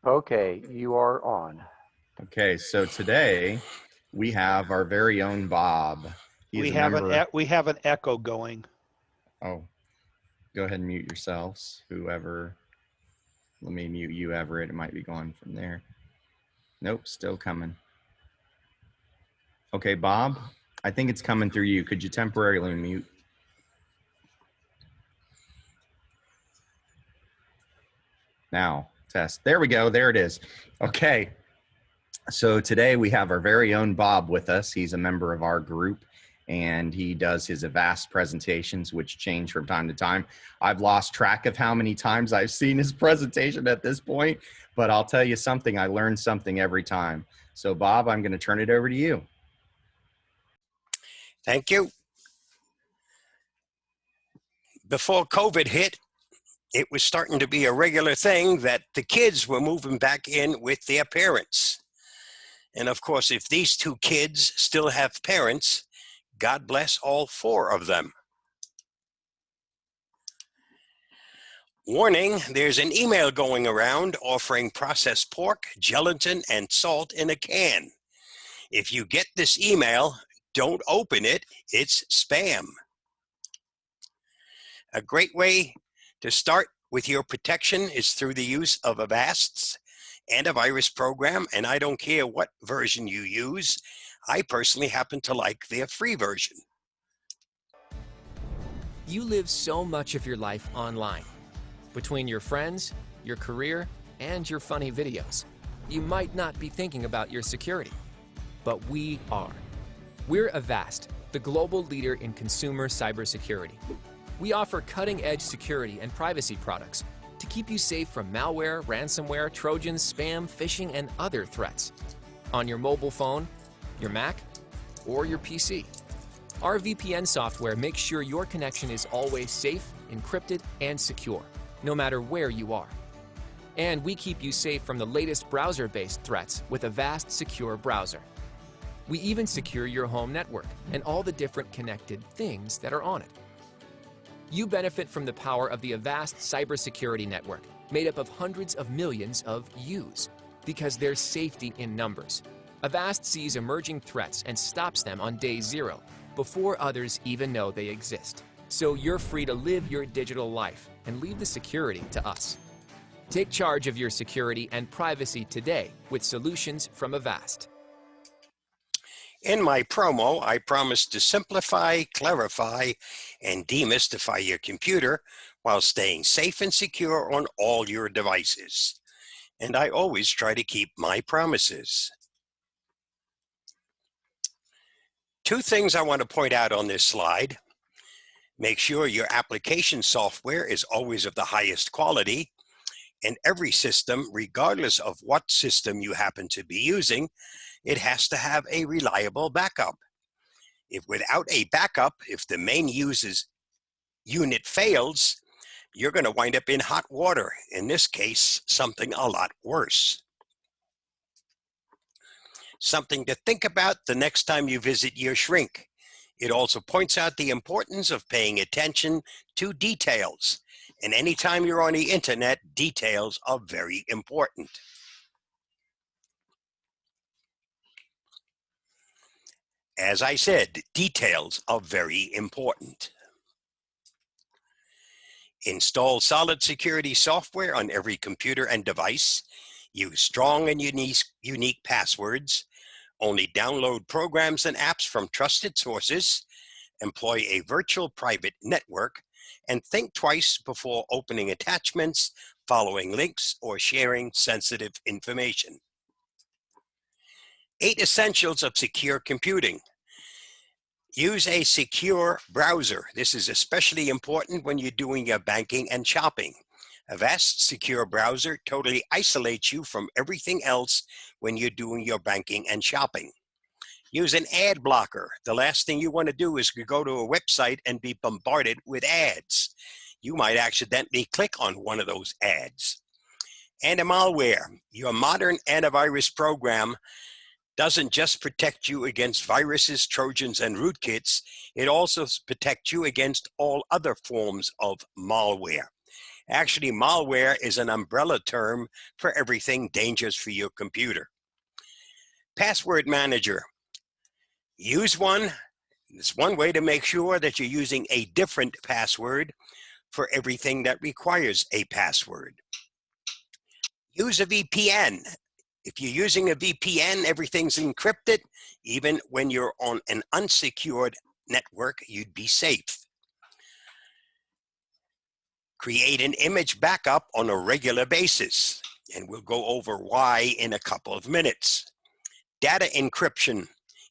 Okay, you are on. Okay, so today we have our very own Bob. He is We a have member. we have an echo going. Oh, go ahead and mute yourselves, whoever. Let me mute you, Everett. It might be going from there. Nope, still coming. Okay, Bob, I think it's coming through you. Could you temporarily mute? Now, test. There we go. There it is. Okay. So today we have our very own Bob with us. He's a member of our group and he does his Avast presentations, which change from time to time. I've lost track of how many times I've seen his presentation at this point, but I'll tell you something, I learn something every time. So Bob, I'm going to turn it over to you. Thank you. Before COVID hit, it was starting to be a regular thing that the kids were moving back in with their parents. And of course, if these two kids still have parents, God bless all four of them. Warning, there's an email going around offering processed pork, gelatin, and salt in a can. If you get this email, don't open it, it's spam. A great way to start with your protection is through the use of Avast's antivirus program, and I don't care what version you use. I personally happen to like their free version. You live so much of your life online. Between your friends, your career, and your funny videos, you might not be thinking about your security, but we are. We're Avast, the global leader in consumer cybersecurity. We offer cutting-edge security and privacy products to keep you safe from malware, ransomware, trojans, spam, phishing, and other threats. On your mobile phone, your Mac, or your PC. Our VPN software makes sure your connection is always safe, encrypted, and secure, no matter where you are. And we keep you safe from the latest browser-based threats with Avast Secure Browser. We even secure your home network and all the different connected things that are on it. You benefit from the power of the Avast Cybersecurity Network, made up of hundreds of millions of yous, because there's safety in numbers. Avast sees emerging threats and stops them on day zero, before others even know they exist. So you're free to live your digital life and leave the security to us. Take charge of your security and privacy today with solutions from Avast. In my promo, I promise to simplify, clarify, and demystify your computer while staying safe and secure on all your devices. And I always try to keep my promises. Two things I want to point out on this slide. Make sure your application software is always of the highest quality. In every system, regardless of what system you happen to be using, it has to have a reliable backup. If without a backup, if the main unit fails, you're going to wind up in hot water. In this case, something a lot worse. Something to think about the next time you visit your shrink. It also points out the importance of paying attention to details. And anytime you're on the internet, details are very important. As I said, details are very important. Install solid security software on every computer and device. Use strong and unique passwords. Only download programs and apps from trusted sources. Employ a virtual private network. And think twice before opening attachments, following links, or sharing sensitive information. 8 essentials of secure computing. Use a secure browser. This is especially important when you're doing your banking and shopping. Avast Secure Browser totally isolates you from everything else when you're doing your banking and shopping. Use an ad blocker. The last thing you want to do is go to a website and be bombarded with ads. You might accidentally click on one of those ads. Anti-malware. Your modern antivirus program doesn't just protect you against viruses, trojans, and rootkits. It also protects you against all other forms of malware. Actually, malware is an umbrella term for everything dangerous for your computer. Password manager. Use one. It's one way to make sure that you're using a different password for everything that requires a password. Use a VPN. If you're using a VPN, everything's encrypted. Even when you're on an unsecured network, you'd be safe. Create an image backup on a regular basis, and we'll go over why in a couple of minutes. Data encryption.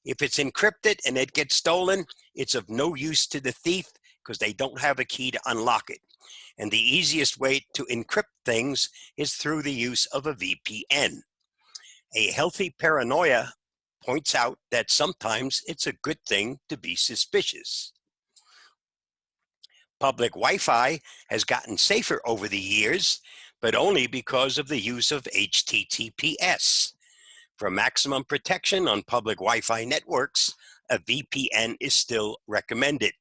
If it's encrypted and it gets stolen, it's of no use to the thief because they don't have a key to unlock it. And the easiest way to encrypt things is through the use of a VPN. A healthy paranoia points out that sometimes it's a good thing to be suspicious. Public Wi-Fi has gotten safer over the years, but only because of the use of HTTPS. For maximum protection on public Wi-Fi networks, a VPN is still recommended.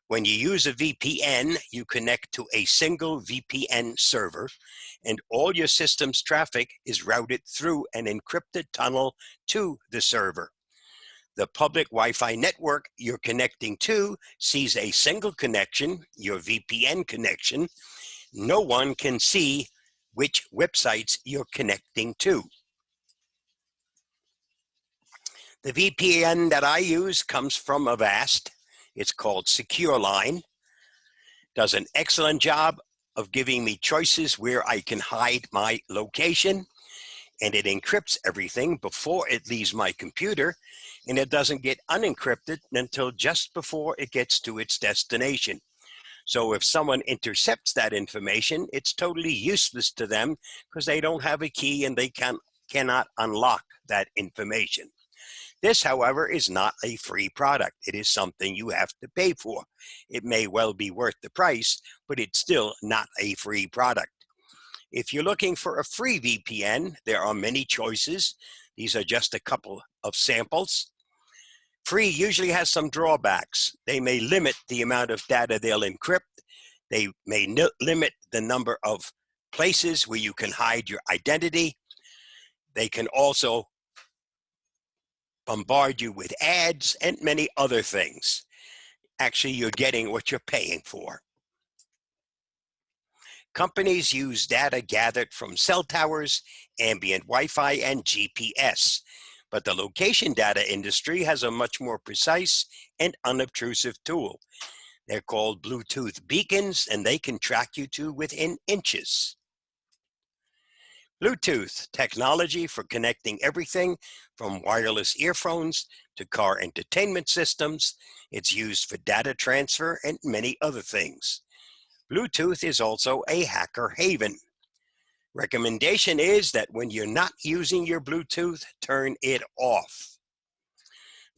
When you use a VPN, you connect to a single VPN server, and all your system's traffic is routed through an encrypted tunnel to the server. The public Wi-Fi network you're connecting to sees a single connection, your VPN connection. No one can see which websites you're connecting to. The VPN that I use comes from Avast. It's called SecureLine. Does an excellent job of giving me choices where I can hide my location, and it encrypts everything before it leaves my computer, and it doesn't get unencrypted until just before it gets to its destination. So if someone intercepts that information, it's totally useless to them because they don't have a key and they cannot unlock that information. This, however, is not a free product. It is something you have to pay for. It may well be worth the price, but it's still not a free product. If you're looking for a free VPN, there are many choices. These are just a couple of samples. Free usually has some drawbacks. They may limit the amount of data they'll encrypt. They may limit the number of places where you can hide your identity. They can also bombard you with ads and many other things. Actually, you're getting what you're paying for. Companies use data gathered from cell towers, ambient Wi-Fi, and GPS. But the location data industry has a much more precise and unobtrusive tool. They're called Bluetooth beacons, and they can track you to within inches. Bluetooth, technology for connecting everything from wireless earphones to car entertainment systems. It's used for data transfer and many other things. Bluetooth is also a hacker haven. Recommendation is that when you're not using your Bluetooth, turn it off.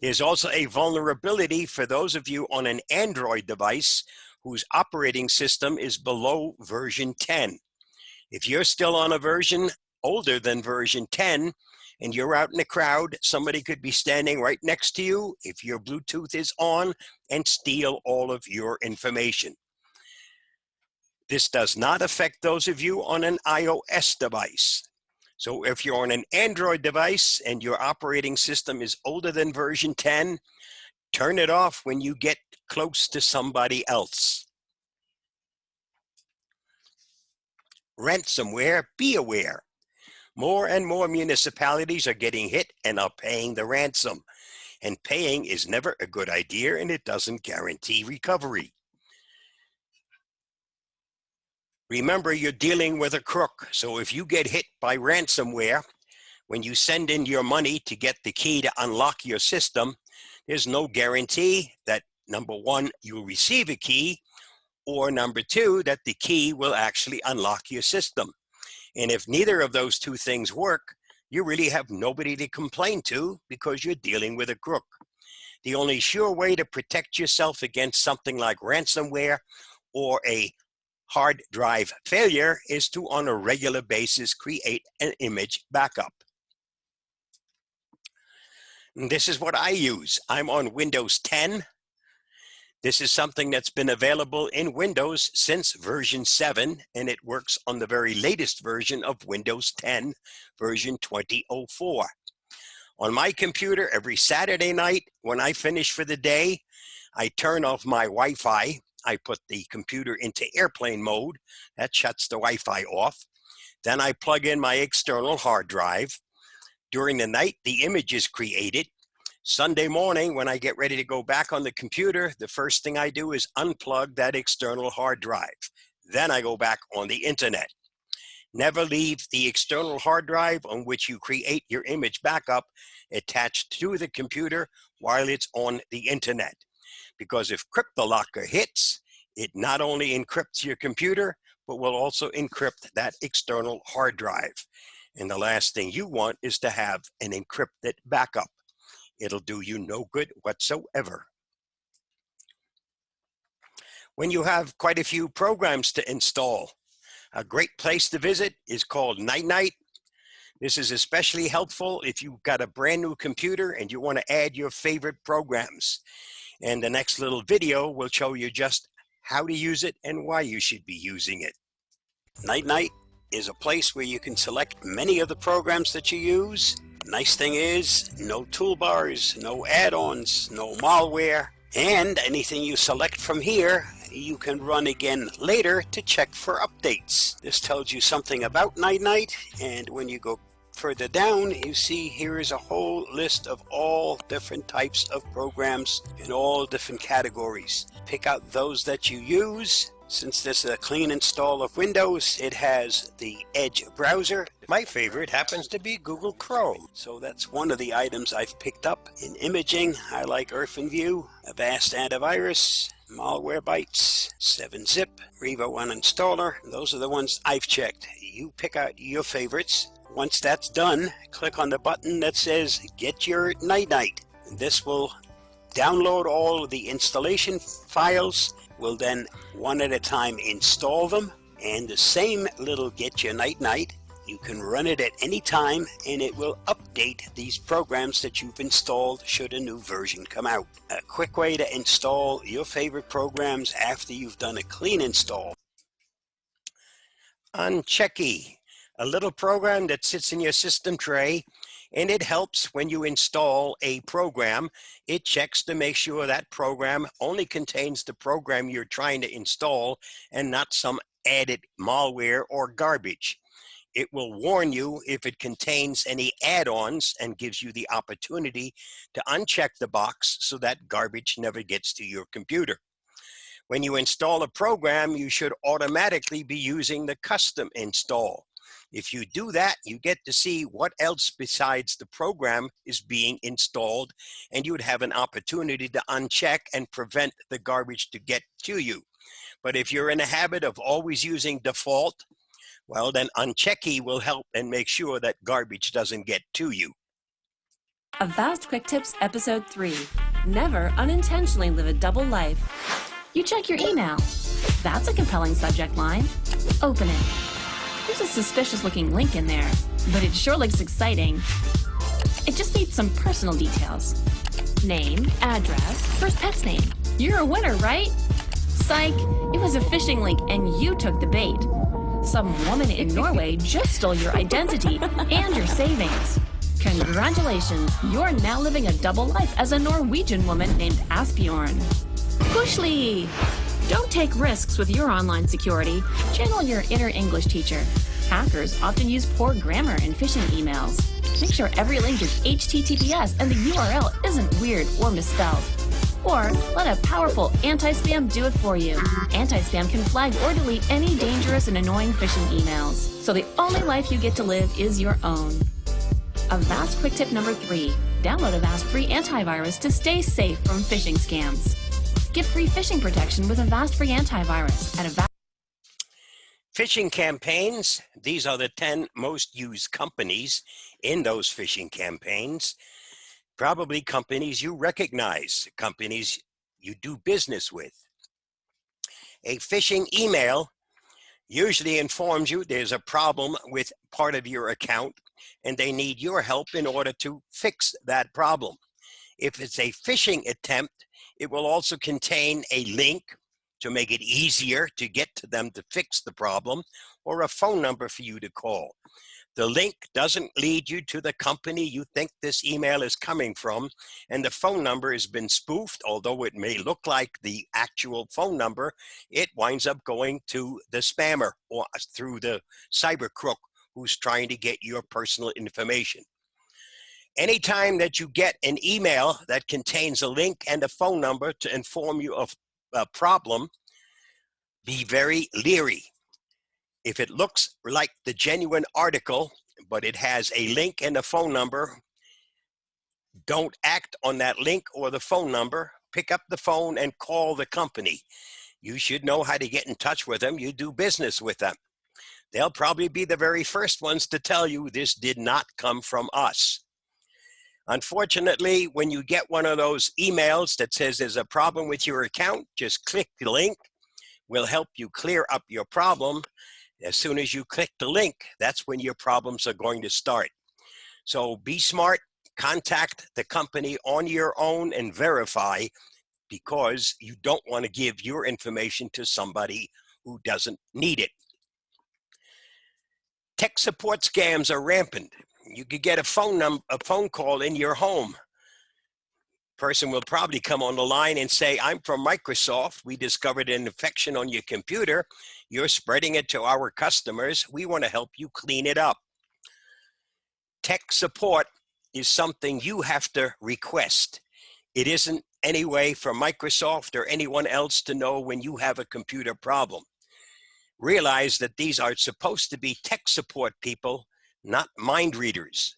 There's also a vulnerability for those of you on an Android device whose operating system is below version 10. If you're still on a version older than version 10 and you're out in the crowd, somebody could be standing right next to you if your Bluetooth is on and steal all of your information. This does not affect those of you on an iOS device. So if you're on an Android device and your operating system is older than version 10, turn it off when you get close to somebody else. Ransomware, be aware. More and more municipalities are getting hit and are paying the ransom. And paying is never a good idea, and it doesn't guarantee recovery. Remember, you're dealing with a crook. So if you get hit by ransomware, when you send in your money to get the key to unlock your system, there's no guarantee that, number one, you'll receive a key, or number two, that the key will actually unlock your system. And if neither of those two things work, you really have nobody to complain to because you're dealing with a crook. The only sure way to protect yourself against something like ransomware or a hard drive failure is to, on a regular basis, create an image backup. And this is what I use. I'm on Windows 10. This is something that's been available in Windows since version 7, and it works on the very latest version of Windows 10, version 2004. On my computer, every Saturday night when I finish for the day, I turn off my Wi-Fi. I put the computer into airplane mode. That shuts the Wi-Fi off. Then I plug in my external hard drive. During the night, the image is created. Sunday morning, when I get ready to go back on the computer, the first thing I do is unplug that external hard drive. Then I go back on the internet. Never leave the external hard drive on which you create your image backup attached to the computer while it's on the internet. Because if CryptoLocker hits, it not only encrypts your computer, but will also encrypt that external hard drive. And the last thing you want is to have an encrypted backup. It'll do you no good whatsoever. When you have quite a few programs to install, a great place to visit is called Night Night. This is especially helpful if you've got a brand new computer and you want to add your favorite programs. And the next little video will show you just how to use it and why you should be using it. Night Night is a place where you can select many of the programs that you use. Nice thing is, no toolbars, no add-ons, no malware, and anything you select from here, you can run again later to check for updates. This tells you something about Night Night, and when you go further down, you see here is a whole list of all different types of programs in all different categories. Pick out those that you use. Since this is a clean install of Windows, it has the Edge browser. My favorite happens to be Google Chrome. So that's one of the items I've picked up. In imaging, I like OrphanView, Avast Antivirus, Malwarebytes, 7-Zip, Revo Uninstaller. Those are the ones I've checked. You pick out your favorites. Once that's done, click on the button that says Get Your Night Night. This will download all of the installation files. We'll then one at a time install them, and the same little Get Your Night Night, you can run it at any time and it will update these programs that you've installed should a new version come out. A quick way to install your favorite programs after you've done a clean install. Unchecky, a little program that sits in your system tray, and it helps when you install a program. It checks to make sure that program only contains the program you're trying to install and not some added malware or garbage. It will warn you if it contains any add-ons and gives you the opportunity to uncheck the box so that garbage never gets to your computer. When you install a program, you should automatically be using the custom install. If you do that, you get to see what else besides the program is being installed, and you would have an opportunity to uncheck and prevent the garbage to get to you. But if you're in a habit of always using default, well, then Unchecky will help and make sure that garbage doesn't get to you. Avast Quick Tips Episode 3. Never unintentionally live a double life. You check your email. That's a compelling subject line. Open it. There's a suspicious-looking link in there, but it sure looks exciting. It just needs some personal details. Name, address, first pet's name. You're a winner, right? Psych, it was a phishing link and you took the bait. Some woman in Norway just stole your identity and your savings. Congratulations, you're now living a double life as a Norwegian woman named Asbjorn. Pushly! Don't take risks with your online security. Channel your inner English teacher. Hackers often use poor grammar in phishing emails. Make sure every link is HTTPS and the URL isn't weird or misspelled. Or let a powerful anti-spam do it for you. Anti-spam can flag or delete any dangerous and annoying phishing emails. So the only life you get to live is your own. Avast Quick Tip number 3. Download Avast Free Antivirus to stay safe from phishing scams. Get free phishing protection with Avast Free Antivirus at Avast. Phishing campaigns, these are the 10 most used companies in those phishing campaigns. Probably companies you recognize, companies you do business with. A phishing email usually informs you there's a problem with part of your account and they need your help in order to fix that problem. If it's a phishing attempt, It will also contain a link to make it easier to get to them to fix the problem, or a phone number for you to call. The link doesn't lead you to the company you think this email is coming from, and the phone number has been spoofed. Although it may look like the actual phone number, it winds up going to the spammer or through the cyber crook who's trying to get your personal information. Anytime that you get an email that contains a link and a phone number to inform you of a problem, be very leery. If it looks like the genuine article, but it has a link and a phone number, don't act on that link or the phone number. Pick up the phone and call the company. You should know how to get in touch with them. You do business with them. They'll probably be the very first ones to tell you this did not come from us. Unfortunately, when you get one of those emails that says there's a problem with your account, just click the link. We'll help you clear up your problem. As soon as you click the link, that's when your problems are going to start. So be smart, contact the company on your own and verify, because you don't want to give your information to somebody who doesn't need it. Tech support scams are rampant. You could get a phone call in your home. Person will probably come on the line and say, I'm from Microsoft. We discovered an infection on your computer. You're spreading it to our customers. We want to help you clean it up. Tech support is something you have to request. It isn't any way for Microsoft or anyone else to know when you have a computer problem. Realize that these are supposed to be tech support people, not mind readers.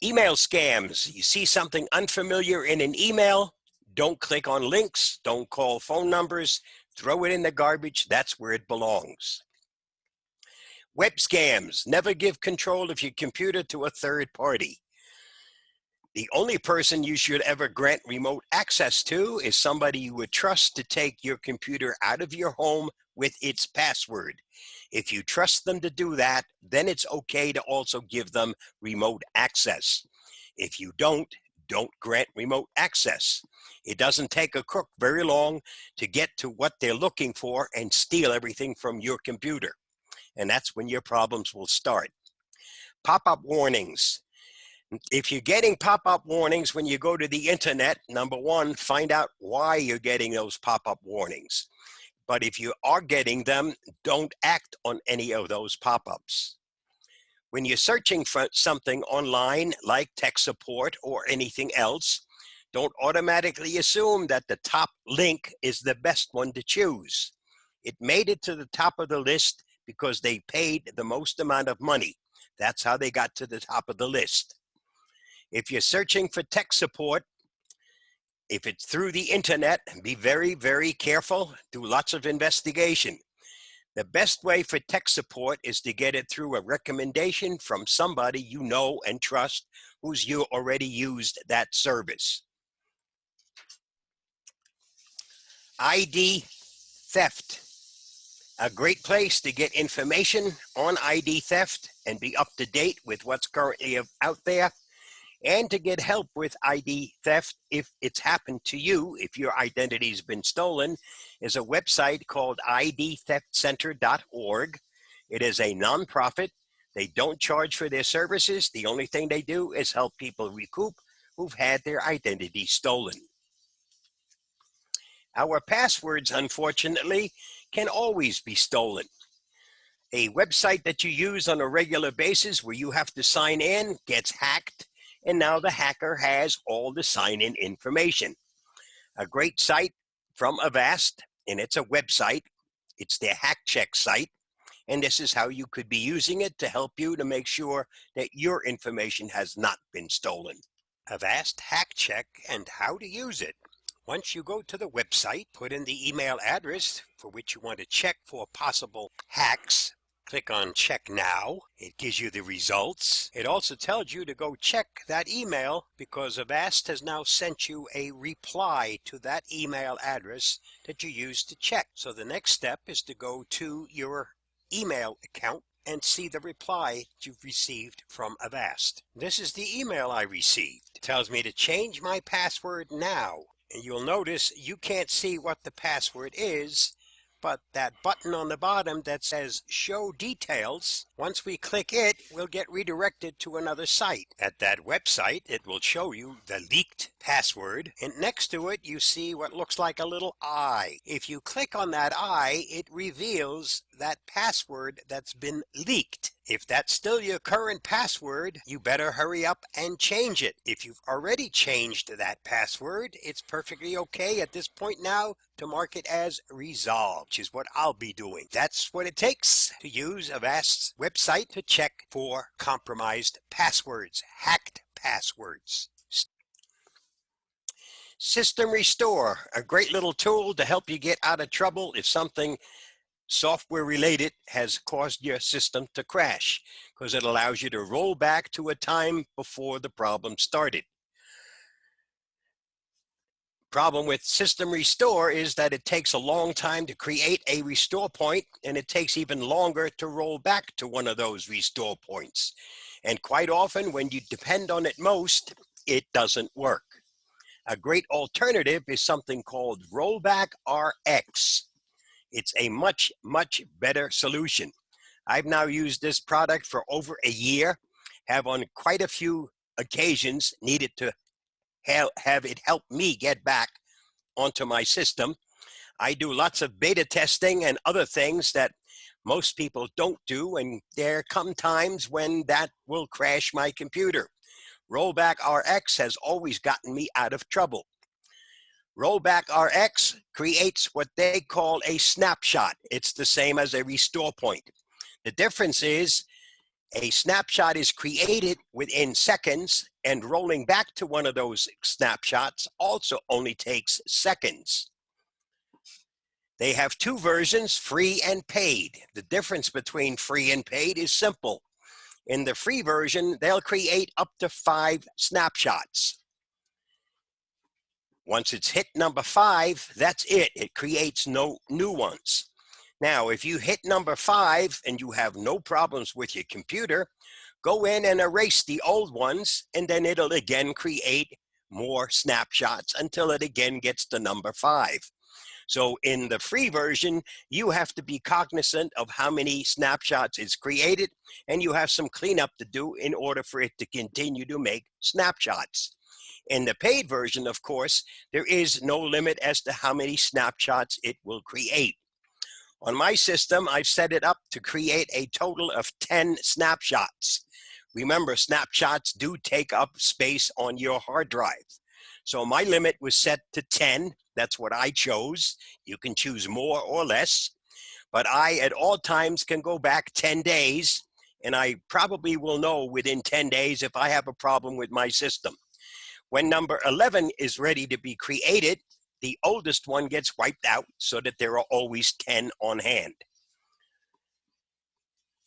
Email scams. You see something unfamiliar in an email, don't click on links, don't call phone numbers, throw it in the garbage. That's where it belongs. Web scams. Never give control of your computer to a third party. The only person you should ever grant remote access to is somebody you would trust to take your computer out of your home with its password. If you trust them to do that, then it's okay to also give them remote access. If you don't grant remote access. It doesn't take a crook very long to get to what they're looking for and steal everything from your computer. And that's when your problems will start. Pop-up warnings. If you're getting pop-up warnings when you go to the internet, number one, find out why you're getting those pop-up warnings. But if you are getting them, don't act on any of those pop-ups. When you're searching for something online like tech support or anything else, don't automatically assume that the top link is the best one to choose. It made it to the top of the list because they paid the most amount of money. That's how they got to the top of the list. If you're searching for tech support, if it's through the internet, be very, very careful. Do lots of investigation. The best way for tech support is to get it through a recommendation from somebody you know and trust who's already used that service. ID theft. A great place to get information on ID theft and be up to date with what's currently out there, and to get help with ID theft if it's happened to you, if your identity's been stolen, is a website called idtheftcenter.org. It is a nonprofit. They don't charge for their services. The only thing they do is help people recoup who've had their identity stolen. Our passwords, unfortunately, can always be stolen. A website that you use on a regular basis where you have to sign in gets hacked, and now the hacker has all the sign-in information. A great site from Avast, and it's a website. It's their hack check site, and this is how you could be using it to help you to make sure that your information has not been stolen. Avast Hack Check and how to use it. Once you go to the website, put in the email address for which you want to check for possible hacks. Click on Check Now. It gives you the results. It also tells you to go check that email because Avast has now sent you a reply to that email address that you used to check. So the next step is to go to your email account and see the reply you've received from Avast. This is the email I received. It tells me to change my password now. And you'll notice you can't see what the password is, but that button on the bottom that says Show Details, once we click it, we'll get redirected to another site. At that website, it will show you the leaked password, and next to it, you see what looks like a little eye. If you click on that eye, it reveals that password that's been leaked. If that's still your current password, you better hurry up and change it. If you've already changed that password, it's perfectly okay at this point now to mark it as resolved, which is what I'll be doing. That's what it takes to use Avast's website to check for compromised passwords, hacked passwords. System Restore, a great little tool to help you get out of trouble if something software related has caused your system to crash, because it allows you to roll back to a time before the problem started. Problem with System Restore is that it takes a long time to create a restore point, and it takes even longer to roll back to one of those restore points. And quite often, when you depend on it most, it doesn't work. A great alternative is something called Rollback RX. It's a much, much better solution. I've now used this product for over a year, have on quite a few occasions needed to have it help me get back onto my system. I do lots of beta testing and other things that most people don't do, and there come times when that will crash my computer. Rollback RX has always gotten me out of trouble. Rollback RX creates what they call a snapshot. It's the same as a restore point. The difference is a snapshot is created within seconds, and rolling back to one of those snapshots also only takes seconds. They have two versions, free and paid. The difference between free and paid is simple. In the free version, they'll create up to 5 snapshots. Once it's hit number 5, that's it. It creates no new ones. Now, if you hit number 5 and you have no problems with your computer, go in and erase the old ones, and then it'll again create more snapshots until it again gets to number 5. So in the free version, you have to be cognizant of how many snapshots is created, and you have some cleanup to do in order for it to continue to make snapshots. In the paid version, of course, there is no limit as to how many snapshots it will create. On my system, I've set it up to create a total of 10 snapshots. Remember, snapshots do take up space on your hard drive. So my limit was set to 10. That's what I chose. You can choose more or less. But I, at all times, can go back 10 days, and I probably will know within 10 days if I have a problem with my system. When number 11 is ready to be created, the oldest one gets wiped out so that there are always 10 on hand.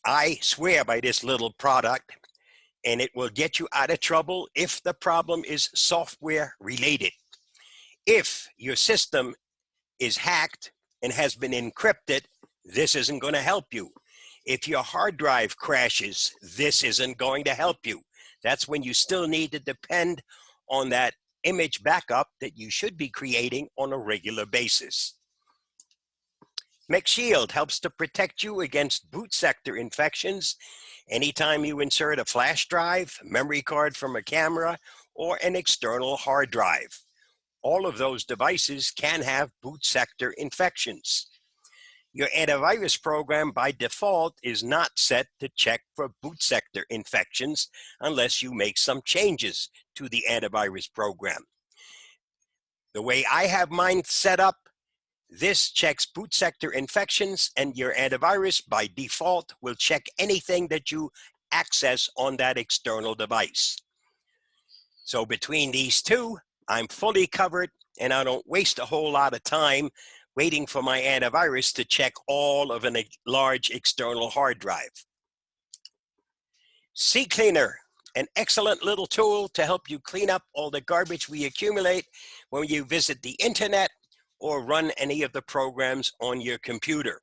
I swear by this little product, and it will get you out of trouble if the problem is software related. If your system is hacked and has been encrypted, this isn't going to help you. If your hard drive crashes, this isn't going to help you. That's when you still need to depend on that image backup that you should be creating on a regular basis. McShield helps to protect you against boot sector infections anytime you insert a flash drive, memory card from a camera, or an external hard drive. All of those devices can have boot sector infections. Your antivirus program by default is not set to check for boot sector infections unless you make some changes to the antivirus program. The way I have mine set up, this checks boot sector infections, and your antivirus by default will check anything that you access on that external device. So between these two, I'm fully covered, and I don't waste a whole lot of time waiting for my antivirus to check all of a large external hard drive. CCleaner, an excellent little tool to help you clean up all the garbage we accumulate when you visit the internet or run any of the programs on your computer.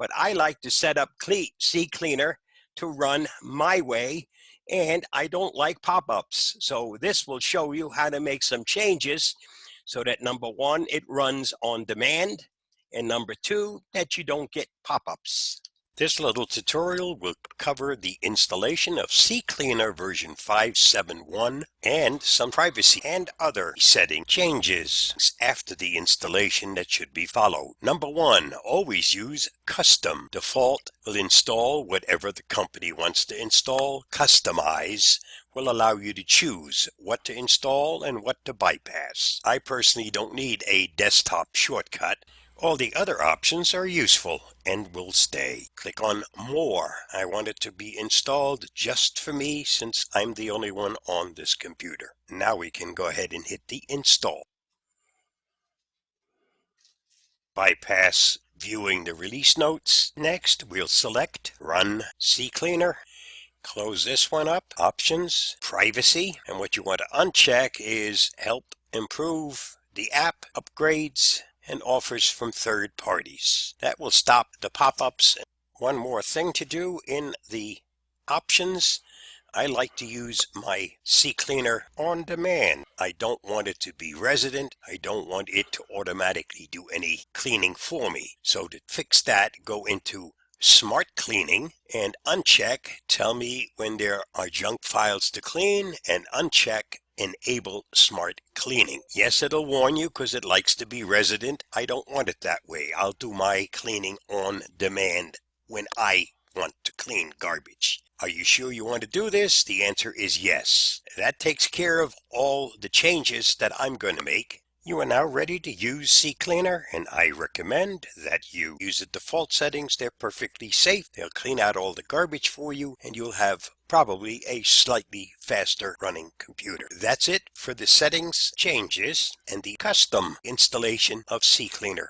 but I like to set up CCleaner to run my way, and I don't like pop-ups. So this will show you how to make some changes so that number one, it runs on demand, and number two, that you don't get pop-ups. This little tutorial will cover the installation of CCleaner version 5.7.1 and some privacy and other setting changes after the installation that should be followed. Number one, always use custom. Default will install whatever the company wants to install. Customize will allow you to choose what to install and what to bypass. I personally don't need a desktop shortcut. All the other options are useful and will stay. Click on More. I want it to be installed just for me since I'm the only one on this computer. Now we can go ahead and hit the install. Bypass viewing the release notes. Next, we'll select Run CCleaner. Close this one up. Options, Privacy, and what you want to uncheck is Help Improve the App, Upgrades, and offers from third parties. That will stop the pop-ups. One more thing to do in the options. I like to use my CCleaner on demand. I don't want it to be resident. I don't want it to automatically do any cleaning for me. So to fix that, go into Smart Cleaning and uncheck Tell me when there are junk files to clean, and uncheck Enable Smart Cleaning. Yes, it'll warn you because it likes to be resident. I don't want it that way. I'll do my cleaning on demand when I want to clean garbage. Are you sure you want to do this? The answer is yes. That takes care of all the changes that I'm going to make. You are now ready to use CCleaner, and I recommend that you use the default settings. They're perfectly safe. They'll clean out all the garbage for you, and you'll have probably a slightly faster running computer. That's it for the settings changes and the custom installation of CCleaner.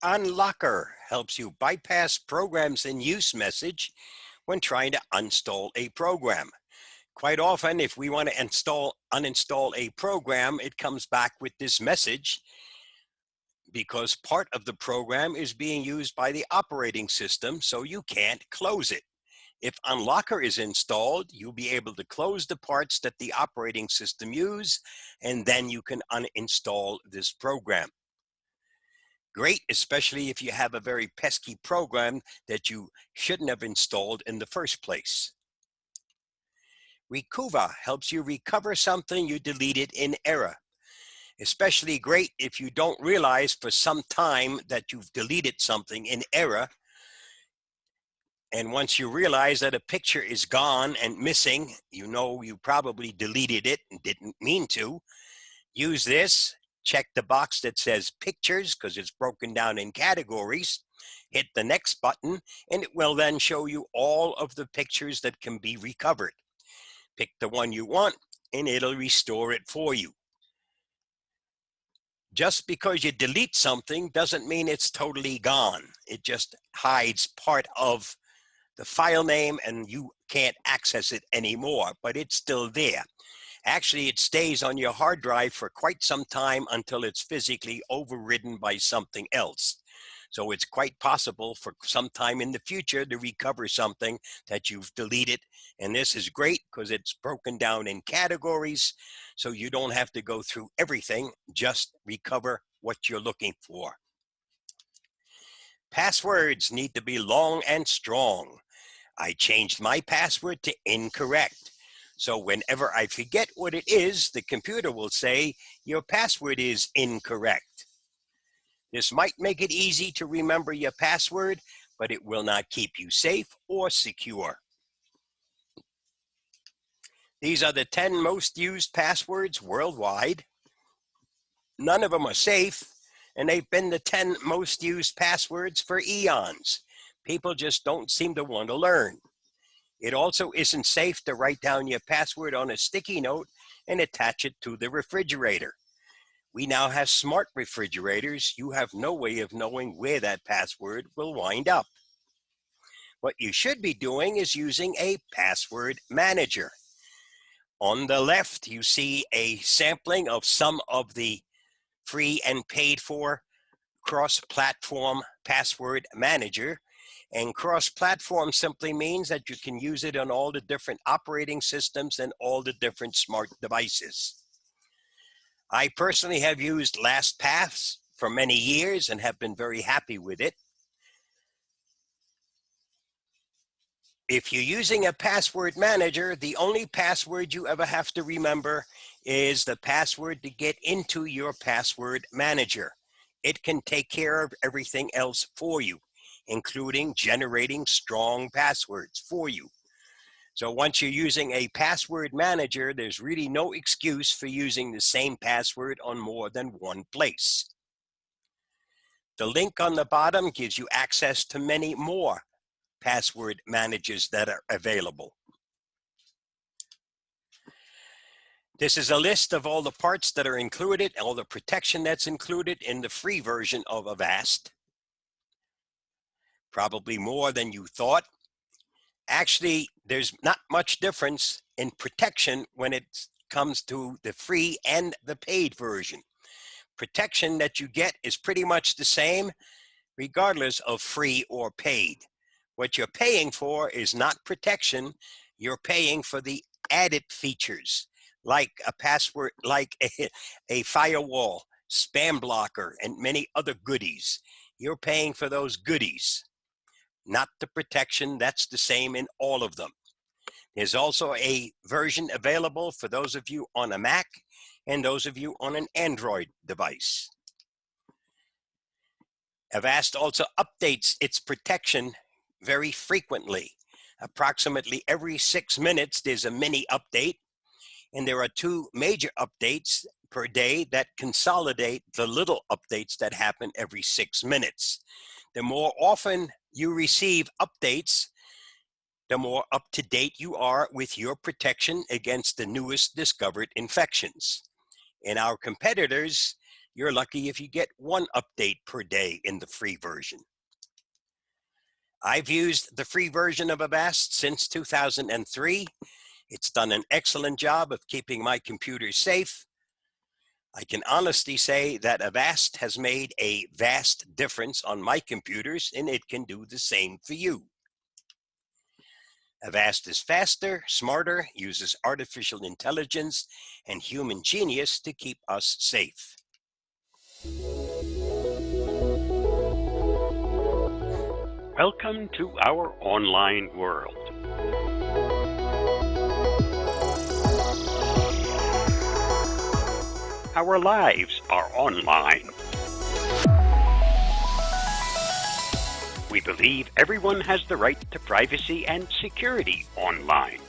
Unlocker helps you bypass programs in use message when trying to uninstall a program. Quite often, if we want to uninstall a program, it comes back with this message because part of the program is being used by the operating system, so you can't close it. If Unlocker is installed, you'll be able to close the parts that the operating system use, and then you can uninstall this program. Great, especially if you have a very pesky program that you shouldn't have installed in the first place. Recover helps you recover something you deleted in error. Especially great if you don't realize for some time that you've deleted something in error. And once you realize that a picture is gone and missing, you know you probably deleted it and didn't mean to. Use this, check the box that says Pictures because it's broken down in categories. Hit the next button and it will then show you all of the pictures that can be recovered. Pick the one you want and it'll restore it for you. Just because you delete something doesn't mean it's totally gone. It just hides part of the file name and you can't access it anymore, but it's still there. Actually, it stays on your hard drive for quite some time until it's physically overridden by something else. So it's quite possible for some time in the future to recover something that you've deleted. And this is great because it's broken down in categories. So you don't have to go through everything, just recover what you're looking for. Passwords need to be long and strong. I changed my password to incorrect. So whenever I forget what it is, the computer will say, your password is incorrect. This might make it easy to remember your password, but it will not keep you safe or secure. These are the 10 most used passwords worldwide. None of them are safe, and they've been the 10 most used passwords for eons. People just don't seem to want to learn. It also isn't safe to write down your password on a sticky note and attach it to the refrigerator. We now have smart refrigerators. You have no way of knowing where that password will wind up. What you should be doing is using a password manager. On the left, you see a sampling of some of the free and paid for cross-platform password manager, and cross-platform simply means that you can use it on all the different operating systems and all the different smart devices. I personally have used LastPass for many years and have been very happy with it. If you're using a password manager, the only password you ever have to remember is the password to get into your password manager. It can take care of everything else for you, including generating strong passwords for you. So once you're using a password manager, there's really no excuse for using the same password on more than one place. The link on the bottom gives you access to many more password managers that are available. This is a list of all the parts that are included, all the protection that's included in the free version of Avast. Probably more than you thought. Actually, there's not much difference in protection when it comes to the free and the paid version. Protection that you get is pretty much the same, regardless of free or paid. What you're paying for is not protection. You're paying for the added features, like a password, like a firewall, spam blocker, and many other goodies. You're paying for those goodies, not the protection. That's the same in all of them. There's also a version available for those of you on a Mac and those of you on an Android device. Avast also updates its protection very frequently. Approximately every 6 minutes, there's a mini update, and there are 2 major updates per day that consolidate the little updates that happen every 6 minutes. The more often you receive updates, the more up to date you are with your protection against the newest discovered infections. In our competitors, you're lucky if you get 1 update per day in the free version. I've used the free version of Avast since 2003. It's done an excellent job of keeping my computer safe. I can honestly say that Avast has made a vast difference on my computers, and it can do the same for you. Avast is faster, smarter, uses artificial intelligence and human genius to keep us safe. Welcome to our online world. Our lives are online. We believe everyone has the right to privacy and security online.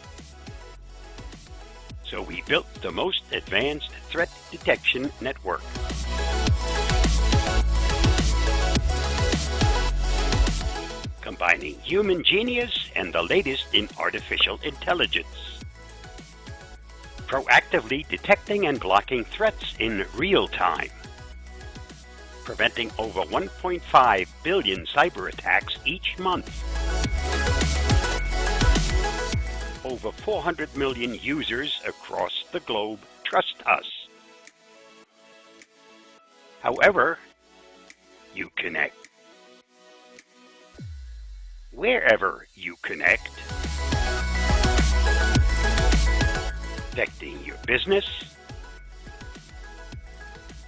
So we built the most advanced threat detection network. Combining human genius and the latest in artificial intelligence. Proactively detecting and blocking threats in real time. Preventing over 1.5 billion cyber attacks each month. Over 400 million users across the globe trust us. However you connect. Wherever you connect. Protecting your business,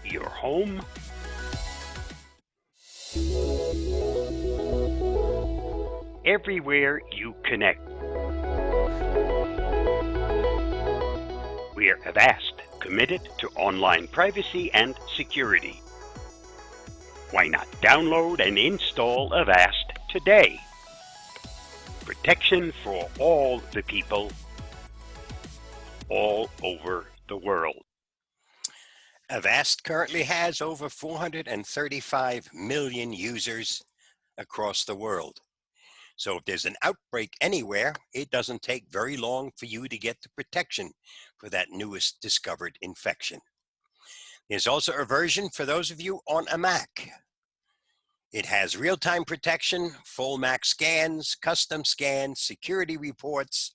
your home, everywhere you connect. We are Avast, committed to online privacy and security. Why not download and install Avast today? Protection for all the people, all over the world. Avast currently has over 435 million users across the world. So if there's an outbreak anywhere, it doesn't take very long for you to get the protection for that newest discovered infection. There's also a version for those of you on a Mac. It has real-time protection, full Mac scans, custom scans, security reports,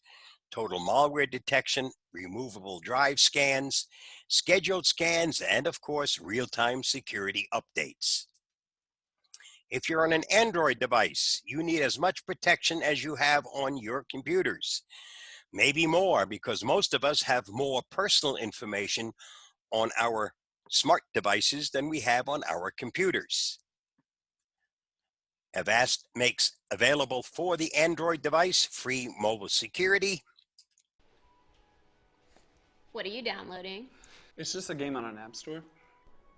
total malware detection, removable drive scans, scheduled scans, and of course, real-time security updates. If you're on an Android device, you need as much protection as you have on your computers. Maybe more, because most of us have more personal information on our smart devices than we have on our computers. Avast makes available for the Android device free mobile security. What are you downloading? It's just a game on an app store.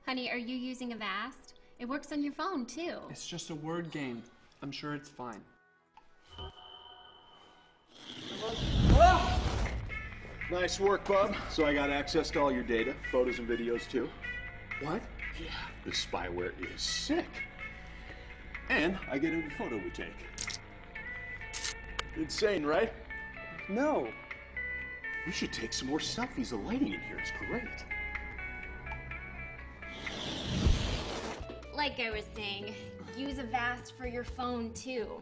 Honey, are you using Avast? It works on your phone, too. It's just a word game. I'm sure it's fine. Nice work, bub. So I got access to all your data, photos and videos too. What? Yeah, the spyware is sick. And I get every photo we take. Insane, right? No. We should take some more selfies. The lighting in here is great. Like I was saying, use Avast for your phone, too.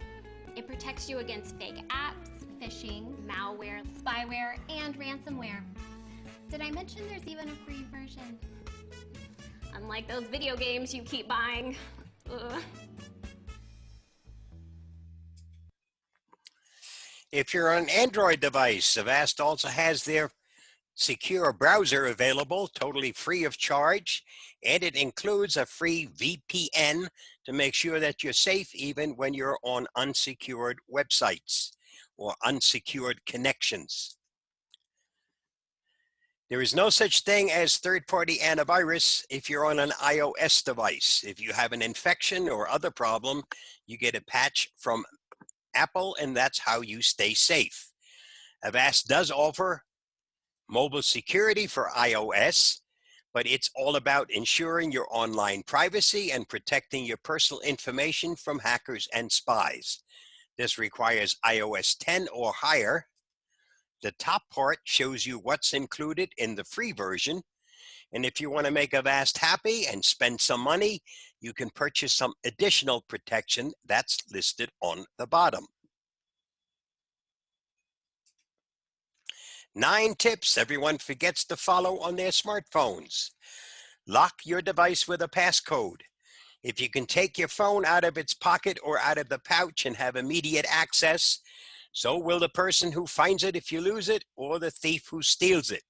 It protects you against fake apps, phishing, malware, spyware, and ransomware. Did I mention there's even a free version? Unlike those video games you keep buying. Ugh. If you're on an Android device, Avast also has their secure browser available, totally free of charge, and it includes a free VPN to make sure that you're safe even when you're on unsecured websites or unsecured connections. There is no such thing as third-party antivirus if you're on an iOS device. If you have an infection or other problem, you get a patch from Apple, and that's how you stay safe. Avast does offer mobile security for iOS, but it's all about ensuring your online privacy and protecting your personal information from hackers and spies. This requires iOS 10 or higher. The top part shows you what's included in the free version. And if you want to make Avast happy and spend some money, you can purchase some additional protection that's listed on the bottom. 9 tips everyone forgets to follow on their smartphones. Lock your device with a passcode. If you can take your phone out of its pocket or out of the pouch and have immediate access, so will the person who finds it if you lose it, or the thief who steals it.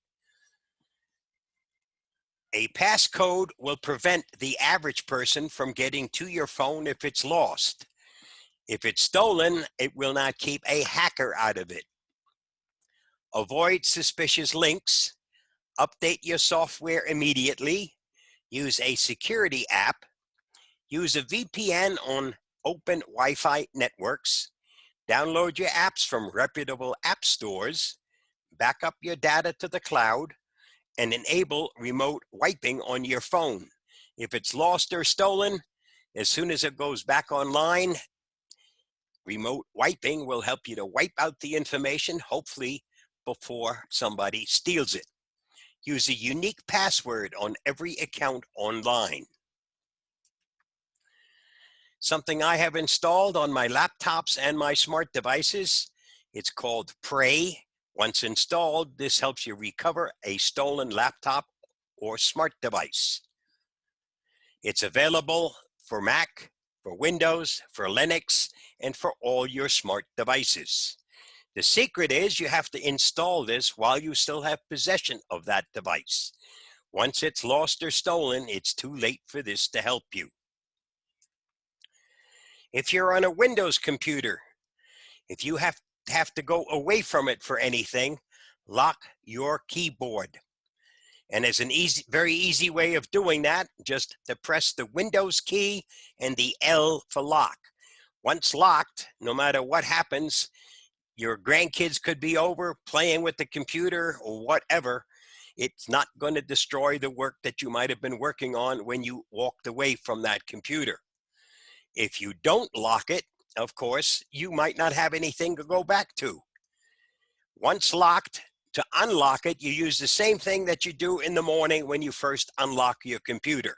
A passcode will prevent the average person from getting to your phone if it's lost. If it's stolen, it will not keep a hacker out of it. Avoid suspicious links. Update your software immediately. Use a security app. Use a VPN on open Wi-Fi networks. Download your apps from reputable app stores. Back up your data to the cloud. And enable remote wiping on your phone. If it's lost or stolen, as soon as it goes back online, remote wiping will help you to wipe out the information, hopefully before somebody steals it. Use a unique password on every account online. Something I have installed on my laptops and my smart devices, it's called Pray. Once installed, this helps you recover a stolen laptop or smart device. It's available for Mac, for Windows, for Linux, and for all your smart devices. The secret is you have to install this while you still have possession of that device. Once it's lost or stolen, it's too late for this to help you. If you're on a Windows computer, if you have to go away from it for anything, lock your keyboard. And as an very easy way of doing that, just to press the Windows key and the L for lock. Once locked, no matter what happens, your grandkids could be over playing with the computer or whatever, it's not going to destroy the work that you might have been working on when you walked away from that computer. If you don't lock it, of course, you might not have anything to go back to. Once locked, to unlock it, you use the same thing that you do in the morning when you first unlock your computer.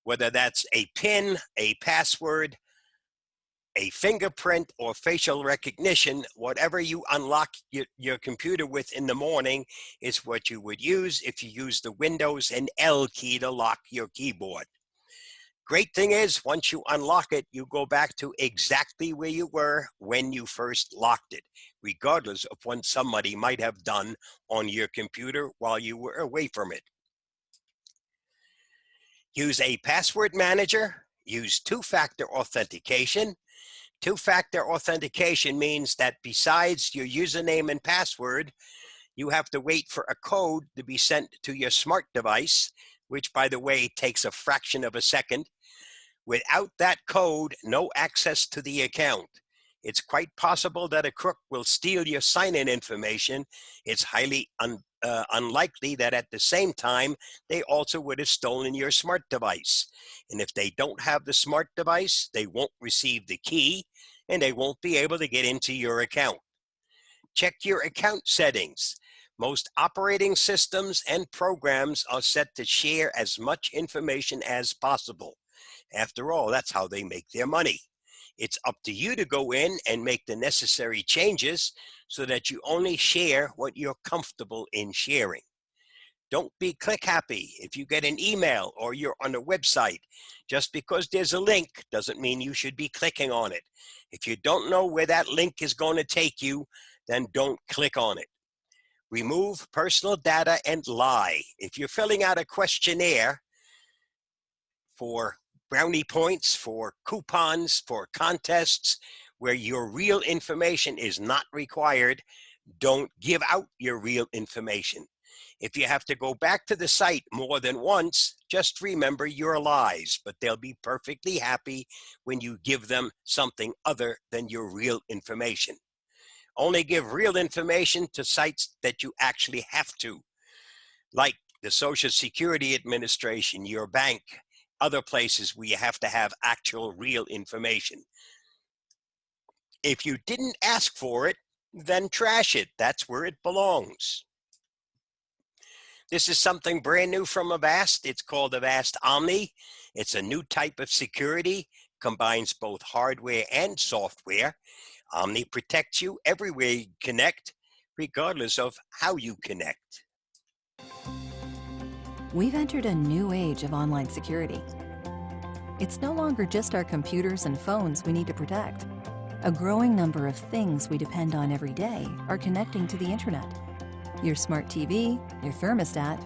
Whether that's a PIN, a password, a fingerprint, or facial recognition, whatever you unlock your computer with in the morning is what you would use if you use the Windows and L key to lock your keyboard. Great thing is, once you unlock it, you go back to exactly where you were when you first locked it, regardless of what somebody might have done on your computer while you were away from it. Use a password manager. Use two-factor authentication. Two-factor authentication means that besides your username and password, you have to wait for a code to be sent to your smart device, which, by the way, takes a fraction of a second. Without that code, no access to the account. It's quite possible that a crook will steal your sign-in information. It's highly unlikely that at the same time, they also would have stolen your smart device. And if they don't have the smart device, they won't receive the key, and they won't be able to get into your account. Check your account settings. Most operating systems and programs are set to share as much information as possible. After all, that's how they make their money. It's up to you to go in and make the necessary changes so that you only share what you're comfortable in sharing. Don't be click happy. If you get an email or you're on a website, just because there's a link doesn't mean you should be clicking on it. If you don't know where that link is going to take you, then don't click on it. Remove personal data and lie. If you're filling out a questionnaire for brownie points, for coupons, for contests, where your real information is not required, don't give out your real information. If you have to go back to the site more than once, just remember your lies, but they'll be perfectly happy when you give them something other than your real information. Only give real information to sites that you actually have to, like the Social Security Administration, your bank, other places where you have to have actual real information. If you didn't ask for it, then trash it. That's where it belongs. This is something brand new from Avast. It's called Avast Omni. It's a new type of security, combines both hardware and software. Omni protects you everywhere you connect, regardless of how you connect. We've entered a new age of online security. It's no longer just our computers and phones we need to protect. A growing number of things we depend on every day are connecting to the internet. Your smart TV, your thermostat,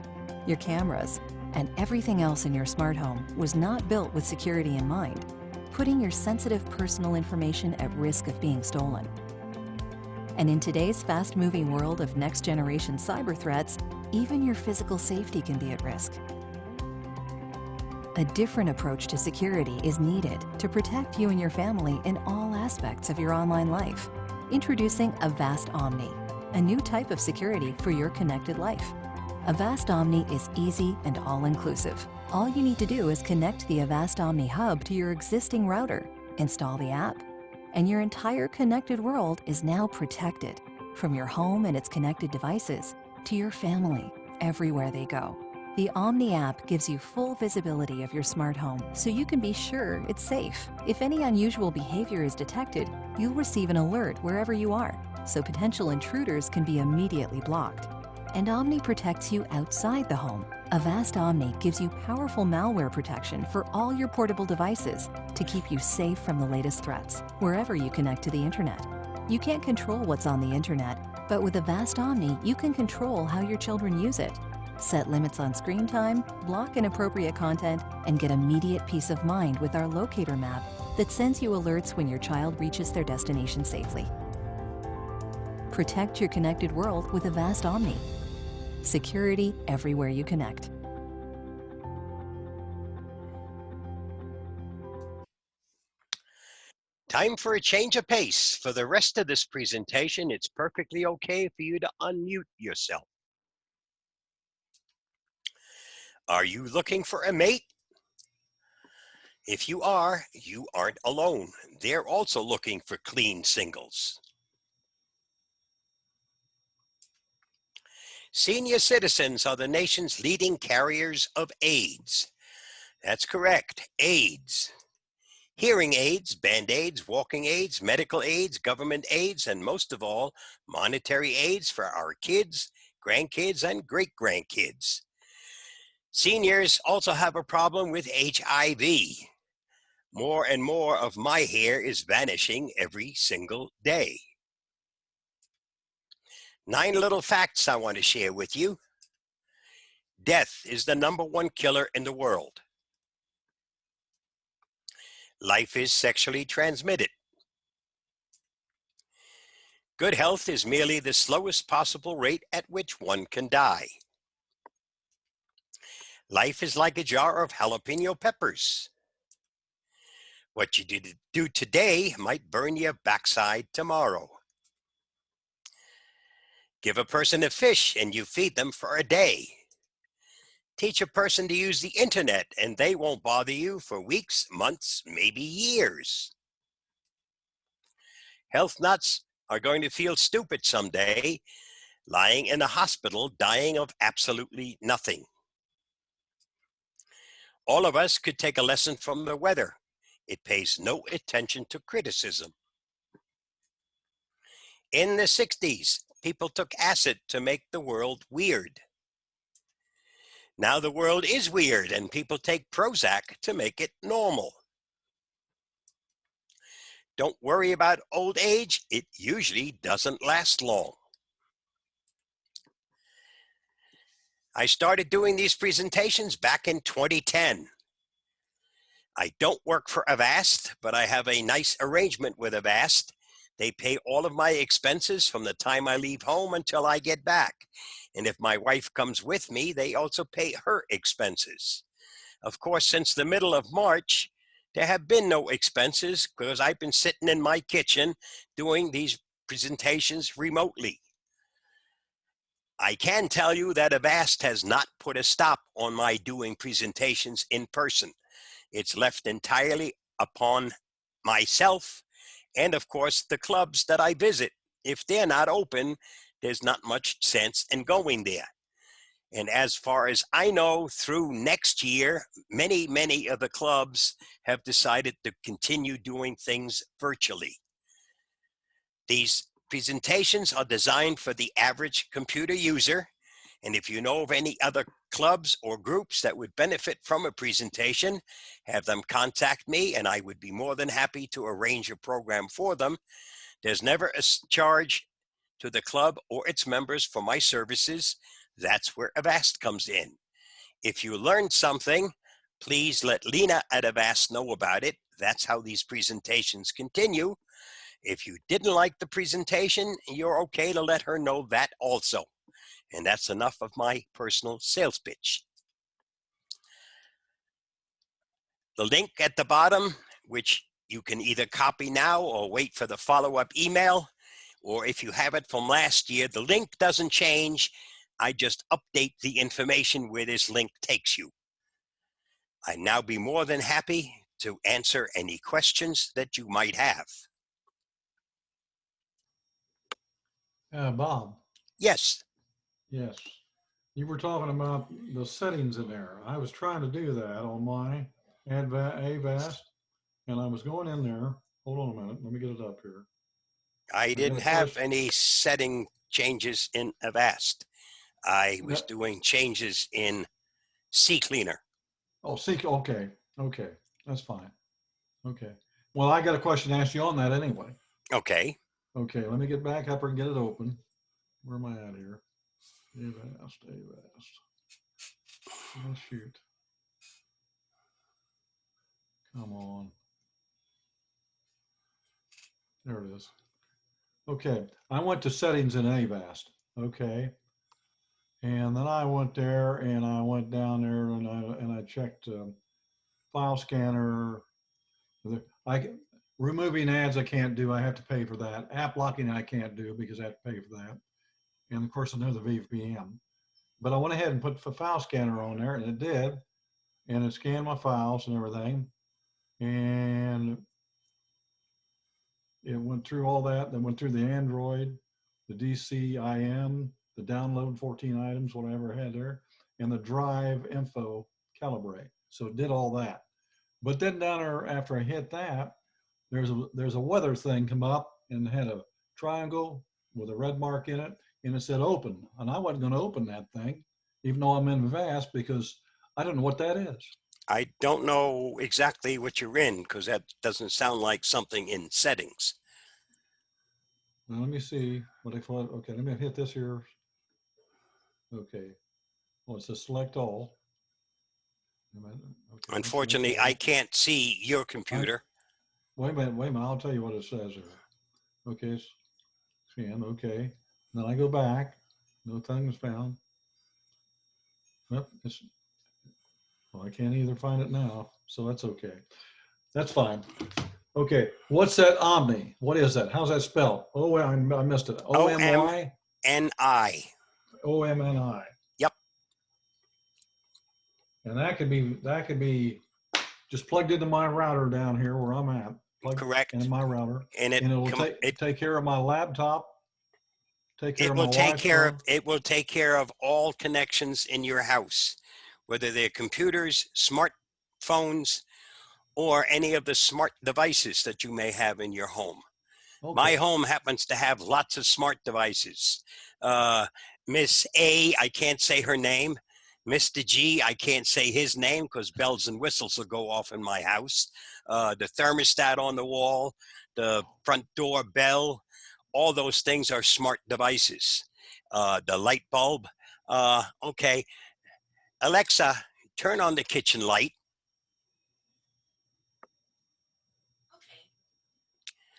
your cameras, and everything else in your smart home was not built with security in mind, putting your sensitive personal information at risk of being stolen. And in today's fast-moving world of next-generation cyber threats, even your physical safety can be at risk. A different approach to security is needed to protect you and your family in all aspects of your online life. Introducing Avast Omni, a new type of security for your connected life. Avast Omni is easy and all-inclusive. All you need to do is connect the Avast Omni Hub to your existing router, install the app, and your entire connected world is now protected, from your home and its connected devices to your family, everywhere they go. The Omni app gives you full visibility of your smart home, so you can be sure it's safe. If any unusual behavior is detected, you'll receive an alert wherever you are, so potential intruders can be immediately blocked. And Omni protects you outside the home. Avast Omni gives you powerful malware protection for all your portable devices to keep you safe from the latest threats, wherever you connect to the internet. You can't control what's on the internet, but with Avast Omni, you can control how your children use it. Set limits on screen time, block inappropriate content, and get immediate peace of mind with our locator map that sends you alerts when your child reaches their destination safely. Protect your connected world with Avast Omni. Security everywhere you connect. Time for a change of pace. For the rest of this presentation, it's perfectly okay for you to unmute yourself. Are you looking for a mate? If you are, you aren't alone. They're also looking for clean singles. Senior citizens are the nation's leading carriers of AIDS. That's correct, AIDS. Hearing aids, band-aids, walking aids, medical aids, government aids, and most of all, monetary aids for our kids, grandkids, and great-grandkids. Seniors also have a problem with HIV. More and more of my hair is vanishing every single day. 9 little facts I want to share with you. Death is the #1 killer in the world. Life is sexually transmitted. Good health is merely the slowest possible rate at which one can die. Life is like a jar of jalapeno peppers. What you do today might burn your backside tomorrow. Give a person a fish and you feed them for a day. Teach a person to use the internet and they won't bother you for weeks, months, maybe years. Health nuts are going to feel stupid someday, lying in a hospital, dying of absolutely nothing. All of us could take a lesson from the weather. It pays no attention to criticism. In the 60s, people took acid to make the world weird. Now the world is weird and people take Prozac to make it normal. Don't worry about old age. It usually doesn't last long. I started doing these presentations back in 2010. I don't work for Avast, but I have a nice arrangement with Avast. They pay all of my expenses from the time I leave home until I get back. And if my wife comes with me, they also pay her expenses. Of course, since the middle of March, there have been no expenses because I've been sitting in my kitchen doing these presentations remotely. I can tell you that Avast has not put a stop on my doing presentations in person. It's left entirely upon myself and, of course, the clubs that I visit. If they're not open, there's not much sense in going there. And as far as I know, through next year, many of the clubs have decided to continue doing things virtually. These presentations are designed for the average computer user. And if you know of any other clubs or groups that would benefit from a presentation, have them contact me and I would be more than happy to arrange a program for them. There's never a charge to the club or its members for my services. That's where Avast comes in. If you learned something, please let Lena at Avast know about it. That's how these presentations continue. If you didn't like the presentation, you're okay to let her know that also. And that's enough of my personal sales pitch. The link at the bottom, which you can either copy now or wait for the follow-up email, or if you have it from last year, the link doesn't change. I just update the information where this link takes you. I'd now be more than happy to answer any questions that you might have. Bob. Yes. Yes. You were talking about the settings in there. I was trying to do that on my Avast, and I was going in there. Hold on a minute. Let me get it up here. I didn't have any setting changes in Avast. I was doing changes in CCleaner. Oh, okay. Okay. That's fine. Okay. Well, I got a question to ask you on that anyway. Okay. Okay. Let me get back up and get it open. Where am I at here? Avast. Oh, shoot. Come on. There it is. Okay. I went to settings in Avast. Okay. And then I went there and I went down there and I checked file scanner. Removing ads I can't do. I have to pay for that. App locking I can't do because I have to pay for that. And of course another VPN. But I went ahead and put the file scanner on there and it did. And it scanned my files and everything. And it went through all that. Then went through the Android, the DCIM, the download 14 items, whatever I had there, and the drive info calibrate. So it did all that. But then down there, after I hit that, there's a weather thing come up and had a triangle with a red mark in it, and it said open. And I wasn't going to open that thing, even though I'm in Avast, because I don't know what that is. I don't know exactly what you're in because that doesn't sound like something in settings. Now, let me see what I thought. Okay, let me hit this here. Okay. Well, it says select all. Okay, Unfortunately, I can't see your computer. Wait a minute. I'll tell you what it says here. Okay, scan. Okay. Then I go back. No thing was found. Yep. Well, I can't either find it now, so that's okay. That's fine. Okay. What's that Omni? What is that? How's that spelled? Oh, I missed it. O-M-Y? O-M-N-I. O-M-N-I. Yep. And that could be just plugged into my router down here where I'm at. Correct. In my router. And it will take care of my laptop. Take care of my Wi-Fi. It will take care of all connections in your house, whether they're computers, smartphones, or any of the smart devices that you may have in your home. Okay. My home happens to have lots of smart devices. Miss A, I can't say her name. Mr. G, I can't say his name because bells and whistles will go off in my house. The thermostat on the wall, the front door bell, all those things are smart devices. The light bulb. Okay. Alexa, turn on the kitchen light.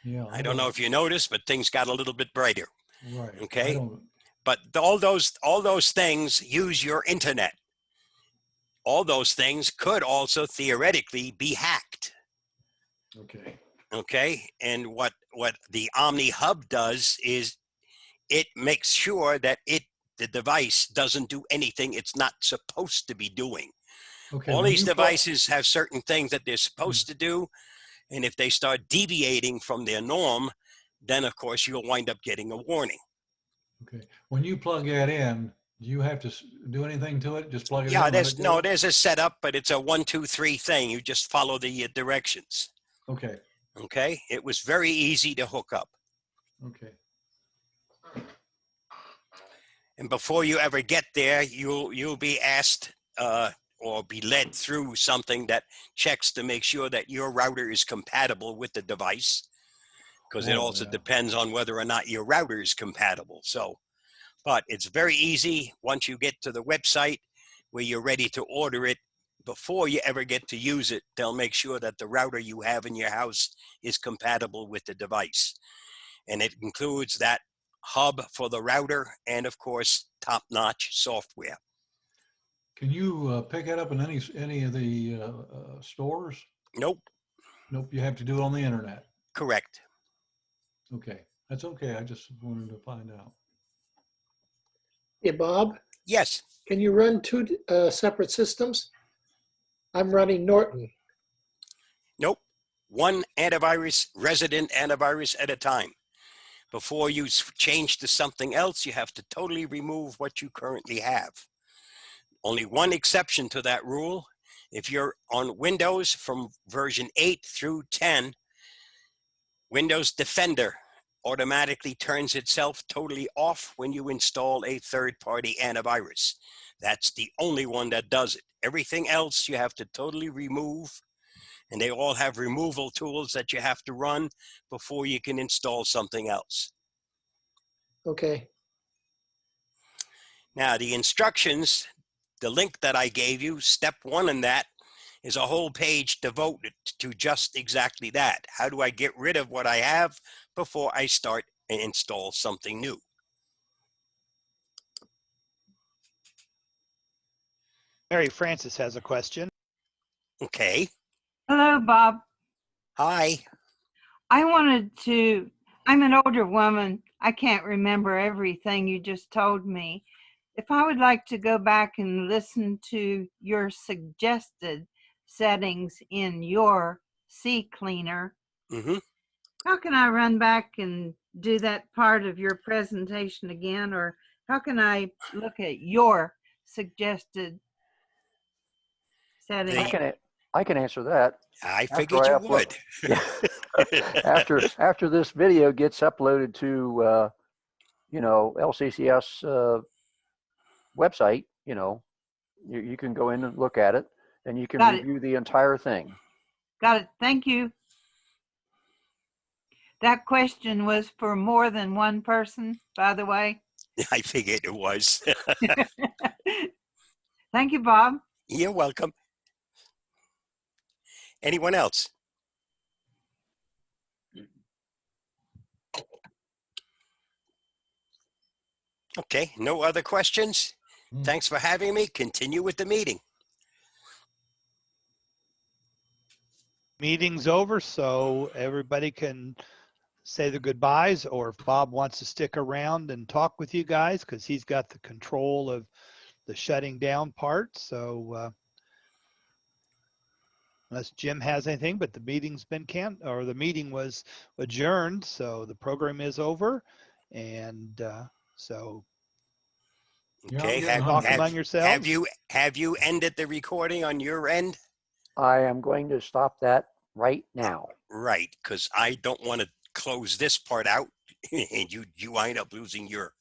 Yeah, I don't know if you noticed, but things got a little bit brighter. Right. Okay. But all those things use your internet. All those things could also theoretically be hacked. Okay. Okay. And what the Omni Hub does is it makes sure that the device doesn't do anything it's not supposed to be doing. Okay. All these devices have certain things that they're supposed to do. And if they start deviating from their norm, then of course you'll wind up getting a warning. Okay. When you plug that in, do you have to do anything to it? Just plug it in? Yeah, there's a setup, but it's a 1, 2, 3 thing. You just follow the directions. Okay. Okay. It was very easy to hook up. Okay. And before you ever get there, you'll be asked or be led through something that checks to make sure that your router is compatible with the device, because it also depends on whether or not your router is compatible. So, but it's very easy once you get to the website where you're ready to order it. Before you ever get to use it, they'll make sure that the router you have in your house is compatible with the device. And it includes that hub for the router and, of course, top-notch software. Can you pick it up in any of the stores? Nope. Nope. You have to do it on the internet. Correct. Okay. That's okay. I just wanted to find out. Hey, Bob? Yes. Can you run two separate systems? I'm running Norton. Nope. One antivirus, resident antivirus at a time. Before you change to something else, you have to totally remove what you currently have. Only one exception to that rule. If you're on Windows from version 8 through 10, Windows Defender automatically turns itself totally off when you install a third-party antivirus. That's the only one that does it. Everything else you have to totally remove, and they all have removal tools that you have to run before you can install something else. Okay. Now, the instructions, the link that I gave you, step 1 in that is a whole page devoted to just exactly that. How do I get rid of what I have before I start and install something new? Mary Frances has a question. Okay. Hello, Bob. Hi. I'm an older woman. I can't remember everything you just told me. If I would like to go back and listen to your suggested settings in your CCleaner, how can I run back and do that part of your presentation again? Or how can I look at your suggested settings? I can answer that. I figured you would. After this video gets uploaded to, LCCS website, You can go in and look at it, and you can Got it. review the entire thing. Got it. Thank you. That question was for more than one person, by the way. I figured it was. Thank you, Bob. You're welcome. Anyone else? Okay, no other questions? Thanks for having me. Continue with the meeting. Meeting's over, so everybody can say their goodbyes, or if Bob wants to stick around and talk with you guys, because he's got the control of the shutting down part. So unless Jim has anything, but the meeting's been the meeting was adjourned, so the program is over. And so Okay, talk among yourselves. have you ended the recording on your end? I am going to stop that right now. Right, because I don't want to close this part out and you wind up losing your